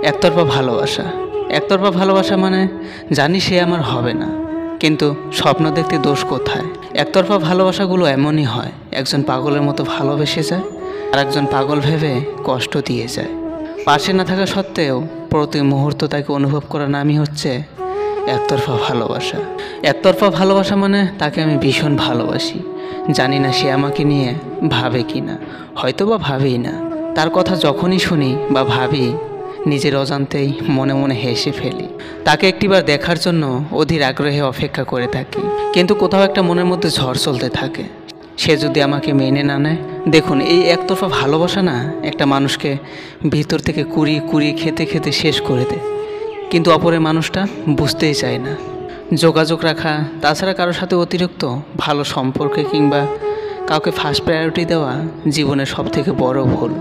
একতরফা ভালোবাসা। একতরফা ভালোবাসা মানে জানি সে আমার হবে না, কিন্তু স্বপ্ন দেখতে দোষ কোথায়? একতরফা ভালোবাসাগুলো এমনই হয়, একজন পাগলের মতো ভালোবেসে যায় আর একজন পাগল ভেবে কষ্ট দিয়ে যায়। পাশে না থাকা সত্ত্বেও প্রতি মুহূর্ত তাকে অনুভব করার নামই হচ্ছে একতরফা ভালোবাসা। একতরফা ভালোবাসা মানে তাকে আমি ভীষণ ভালোবাসি, জানি না সে আমাকে নিয়ে ভাবে কি না, হয়তো বা ভাবেই না। তার কথা যখনই শুনি বা ভাবি, নিজের অজান্তেই মনে মনে হেসে ফেলি। তাকে একটিবার দেখার জন্য অধীর আগ্রহে অপেক্ষা করে থাকি, কিন্তু কোথাও একটা মনের মধ্যে ঝড় চলতে থাকে, সে যদি আমাকে মেনে না নেয়। দেখুন, এই একতরফা ভালোবাসা না একটা মানুষকে ভিতর থেকে কুড়িয়ে কুড়িয়ে খেতে খেতে শেষ করে দেয়, কিন্তু অপরের মানুষটা বুঝতেই চায় না। যোগাযোগ রাখা, তাছাড়া কারোর সাথে অতিরিক্ত ভালো সম্পর্কে কিংবা কাউকে ফার্স্ট প্রায়োরিটি দেওয়া জীবনের সবথেকে বড় ভুল।